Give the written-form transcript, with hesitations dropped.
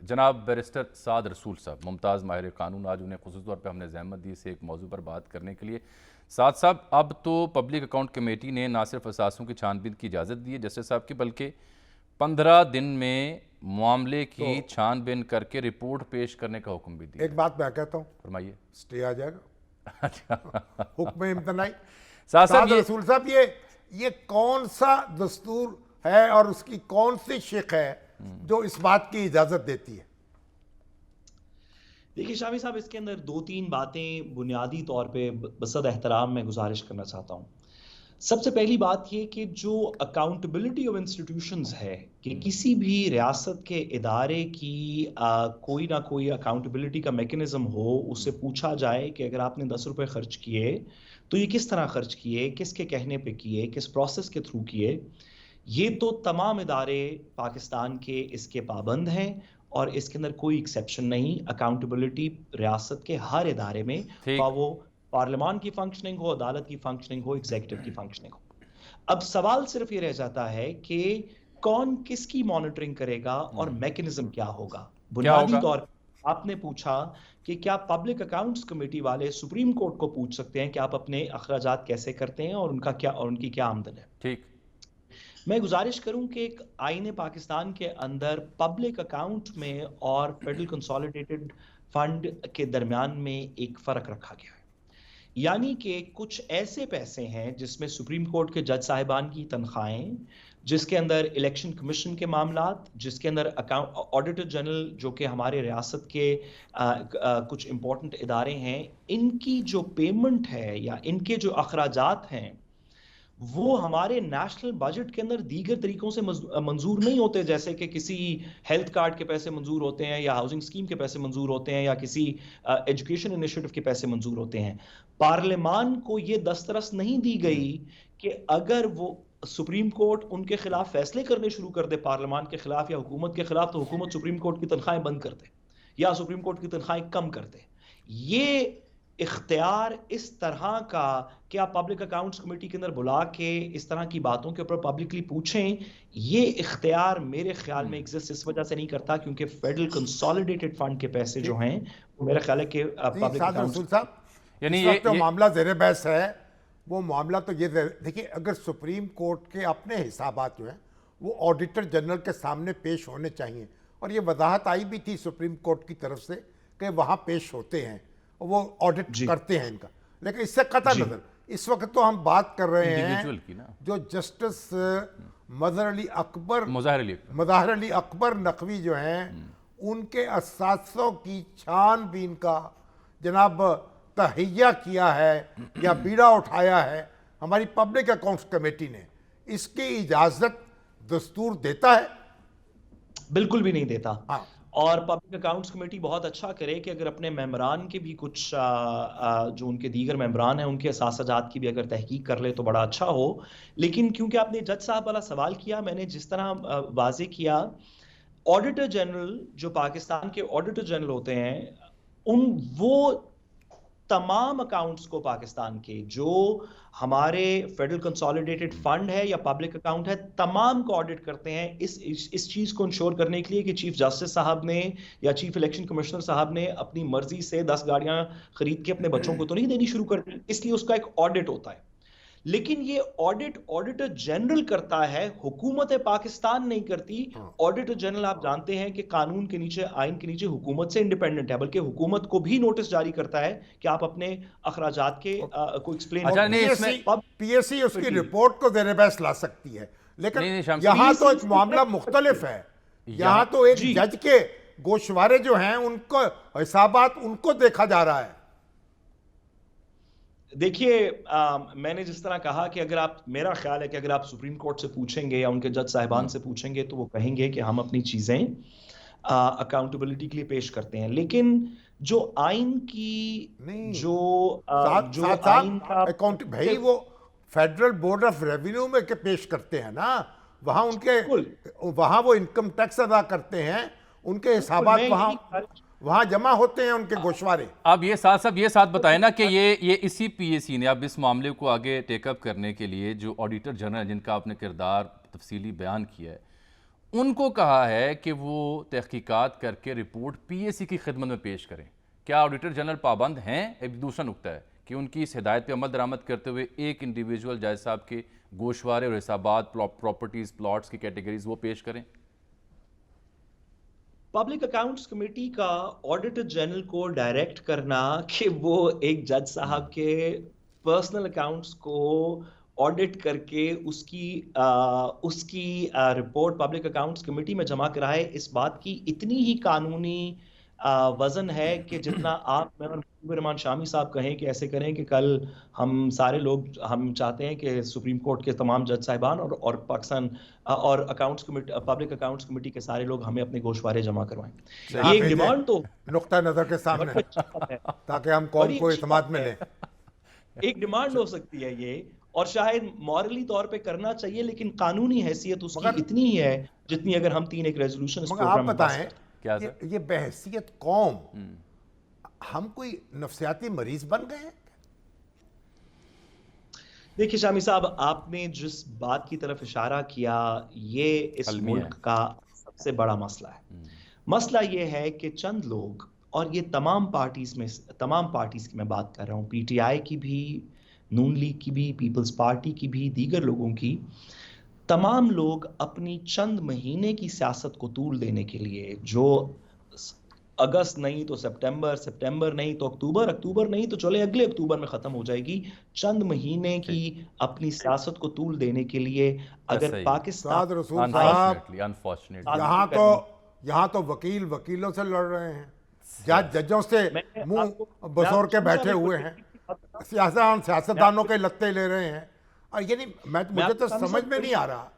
जनाब बैरिस्टर साद रसूल साहब, मुमताज़ माहिर कानून, आज उन्हें ख़ुसूस तौर पर हमने ज़हमत दी से एक मौजू पर बात करने के लिए। साद साहब, अब तो पब्लिक अकाउंट कमेटी ने ना सिर्फ असासों की छानबीन की इजाज़त दी है जस्टिस साहब की, बल्कि 15 दिन में मामले की तो छानबीन करके रिपोर्ट पेश करने का हुक्म भी दिया। एक बात मैं कहता हूँ, फरमाइए। स्टे आ जाएगा हुक्म इम्तनाई। साद साहब, साद रसूल साहब, ये कौन सा दस्तूर है और उसकी कौन सी शिक है जो इस बात की इजाजत देती है? देखिए शामी साहब, इसके अंदर दो तीन बातें बुनियादी तौर पे बसद एहतराम मैं गुजारिश करना चाहता हूँ। सबसे पहली बात ये कि जो अकाउंटेबिलिटी ऑफ इंस्टीट्यूशंस है कि किसी भी रियासत के इदारे की कोई ना कोई अकाउंटेबिलिटी का मैकेनिज्म हो, उससे पूछा जाए कि अगर आपने 10 रुपए खर्च किए तो ये किस तरह खर्च किए, किसके कहने पे किए, किस प्रोसेस के थ्रू किए। ये तो तमाम इदारे पाकिस्तान के इसके पाबंद हैं और इसके अंदर कोई एक्सेप्शन नहीं। अकाउंटेबिलिटी रियासत के हर इदारे में, ठीक। वो पार्लियामान की फंक्शनिंग हो, अदालत की फंक्शनिंग हो, एग्जीक्यूटिव की फंक्शनिंग हो। अब सवाल सिर्फ ये रह जाता है कि कौन किसकी मॉनिटरिंग करेगा और मैकेनिज्म क्या होगा। क्या बुनियादी होगा? तौर पर आपने पूछा कि क्या पब्लिक अकाउंट्स कमेटी वाले सुप्रीम कोर्ट को पूछ सकते हैं कि आप अपने अखराजात कैसे करते हैं और उनका क्या और उनकी क्या आमदन है। ठीक। मैं गुजारिश करूं कि एक आईने पाकिस्तान के अंदर पब्लिक अकाउंट में और फेडरल कंसोलिडेटेड फंड के दरमियान में एक फर्क रखा गया है। यानी कि कुछ ऐसे पैसे हैं जिसमें सुप्रीम कोर्ट के जज साहिबान की तनख्वाहें, जिसके अंदर इलेक्शन कमीशन के मामलात, जिसके अंदर अकाउंट ऑडिटर जनरल जो कि हमारे रियासत के कुछ इंपॉर्टेंट इदारे हैं, इनकी जो पेमेंट है या इनके जो अखराजात हैं वो हमारे नेशनल बजट के अंदर दीगर तरीकों से मंजूर नहीं होते, जैसे कि किसी हेल्थ कार्ड के पैसे मंजूर होते हैं या हाउसिंग स्कीम के पैसे मंजूर होते हैं या किसी एजुकेशन इनिशिएटिव के पैसे मंजूर होते हैं। पार्लियामान को ये दस्तरस नहीं दी गई कि अगर वो सुप्रीम कोर्ट उनके खिलाफ फैसले करने शुरू कर दे पार्लियामान के खिलाफ या हुकूमत के खिलाफ, तो हुकूमत सुप्रीम कोर्ट की तनख्वाहें बंद कर दे या सुप्रीम कोर्ट की तनख्वाहें कम कर दे। ये इख्तियार इस तरह का कि आप पब्लिक अकाउंट्स कमेटी के अंदर बुला के इस तरह की बातों के ऊपर पब्लिकली पूछें, ये इख्तियार मेरे ख्याल में एग्जिस्ट इस वजह से नहीं करता क्योंकि फेडरल कंसोलिडेटेड फंड के पैसे जो हैं वो मेरा ख्याल है कि पब्लिक अकाउंट्स साहब, यानी इस वक्त जो मामला ज़ेर बहस है वो मामला तो ये देखिए, अगर सुप्रीम कोर्ट के अपने हिसाबात जो हैं वो ऑडिटर जनरल के सामने पेश होने चाहिए, और ये वजाहत आई भी थी सुप्रीम कोर्ट की तरफ से कि वहाँ पेश होते हैं, वो ऑडिट करते हैं इनका। लेकिन इससे कतई नजर इस वक्त तो हम बात कर रहे हैं की ना, जो जस्टिस मज़हर अली अकबर नकवी जो हैं उनके असासों की छानबीन का जनाब तहैया किया है या बीड़ा उठाया है हमारी पब्लिक अकाउंट्स कमेटी ने, इसकी इजाज़त दस्तूर देता है? बिल्कुल भी नहीं देता। हाँ। और पब्लिक अकाउंट्स कमेटी बहुत अच्छा करे कि अगर अपने मेंबरान के भी कुछ जो उनके दीगर मेंबरान हैं उनके असासाजात की भी अगर तहकीक कर ले तो बड़ा अच्छा हो। लेकिन क्योंकि आपने जज साहब वाला सवाल किया, मैंने जिस तरह वाजे किया, ऑडिटर जनरल जो पाकिस्तान के ऑडिटर जनरल होते हैं वो तमाम अकाउंट्स को पाकिस्तान के जो हमारे फेडरल कंसोलिडेटेड फंड है या पब्लिक अकाउंट है, तमाम को ऑडिट करते हैं इस चीज को इंश्योर करने के लिए कि चीफ जस्टिस साहब ने या चीफ इलेक्शन कमिश्नर साहब ने अपनी मर्जी से 10 गाड़ियां खरीद के अपने बच्चों को तो नहीं देनी शुरू कर दी, इसलिए उसका एक ऑडिट होता है। लेकिन ये ऑडिट ऑडिटर जनरल करता है, हुकूमत पाकिस्तान नहीं करती। ऑडिटर जनरल आप जानते हैं कि कानून के नीचे, आइन के नीचे हुकूमत से इंडिपेंडेंट है, बल्कि हुकूमत को भी नोटिस जारी करता है कि आप अपने अखराजात के को एक्सप्लेन। पीएससी उसकी रिपोर्ट को ज़ेर बहस ला सकती है, लेकिन यहाँ तो एक मामला मुख्तलिफ है। यहाँ तो एक जज के गोशवारे जो हैं उनको हिसाबात उनको देखा जा रहा है। देखिए, मैंने जिस तरह कहा कि अगर आप, मेरा ख्याल है कि अगर आप सुप्रीम कोर्ट से पूछेंगे या उनके जज साहिबान से पूछेंगे तो वो कहेंगे कि हम अपनी चीजें अकाउंटेबिलिटी के लिए पेश करते हैं। लेकिन जो आइन की जो आइन का अकाउंट भाई वो फेडरल बोर्ड ऑफ रेवेन्यू में के पेश करते हैं ना, वहां वो इनकम टैक्स अदा करते हैं, उनके हिसाबात वहां जमा होते हैं उनके गोशवारे। अब ये साथ बताएं ना कि ये इसी पीएसी ने अब इस मामले को आगे टेकअप करने के लिए जो ऑडिटर जनरल जिनका आपने किरदार तफसीली बयान किया है, उनको कहा है कि वो तहकीकात करके रिपोर्ट पीएसी की खिदमत में पेश करें। क्या ऑडिटर जनरल पाबंद हैं? एक दूसरा नुक्ता है कि उनकी इस हिदायत पे अमल दरामद करते हुए एक इंडिविजुअल जज साहब के गोशवारे और हिसाबात, प्रॉपर्टीज, प्लॉट्स की कैटेगरीज वो पेश करें। पब्लिक अकाउंट्स कमेटी का ऑडिटर जनरल को डायरेक्ट करना कि वो एक जज साहब के पर्सनल अकाउंट्स को ऑडिट करके उसकी रिपोर्ट पब्लिक अकाउंट्स कमेटी में जमा कराए, इस बात की इतनी ही कानूनी वजन है कि जितना आप, मैं और मुजीबुर रहमान शामी साहब कहें कि ऐसे करें कि कल हम सारे लोग, हम चाहते हैं कि सुप्रीम कोर्ट के तमाम जज साहिबान और पाकिस्तान और accounts committee, public accounts committee के सारे लोग हमें अपने गोशवारे जमा करवाएं। आप ये एक भेजें, डिमांड तो नुक्ता नज़र के सामने बड़ी अच्छी बात है, ताकि हम कौम बड़ी को अच्छी इत्मीनान बात में है। लें। एक डिमांड हो सकती है ये, और शायद मॉरली तौर पे करना चाहिए, लेकिन कानूनी हैसियत उसकी मगर इतनी ही है जितनी अगर हम 3 एक रेजोल्यूशन इस मगर आप प्रोग्राम में पास बताएं, करते हैं। क्या ये बहैसियत कौम हम कोई नफ्सियाती मरीज बन गए हैं? देखिए शामी साहब, आपने जिस बात की तरफ इशारा किया, ये इस अलमी है। मुल्क का सबसे बड़ा मसला है। मसला ये है कि चंद लोग, और ये तमाम पार्टीज की मैं बात कर रहा हूँ, पीटीआई की भी, नून लीग की भी, पीपल्स पार्टी की भी, दीगर लोगों की, तमाम लोग अपनी चंद महीने की सियासत को तूल देने के लिए, जो अगस्त नहीं तो सितंबर, सितंबर नहीं तो अक्टूबर, अक्टूबर नहीं तो चले अगले अक्टूबर में खत्म हो जाएगी, चंद महीने की अपनी सियासत को तूल देने के लिए अगर सही है। पाकिस्तान साद रसूल साहब, अनफॉर्चुनेटली यहाँ तो वकील वकीलों से लड़ रहे हैं, जज जजों से मैं मुंह आपको- बसोर के मैं बैठे आपको हुए एक हैं, चीज़ बताता हूं। सियासतदानों के लत्ते ले रहे हैं। और ये नहीं, मुझे तो आपको समझ में नहीं आ रहा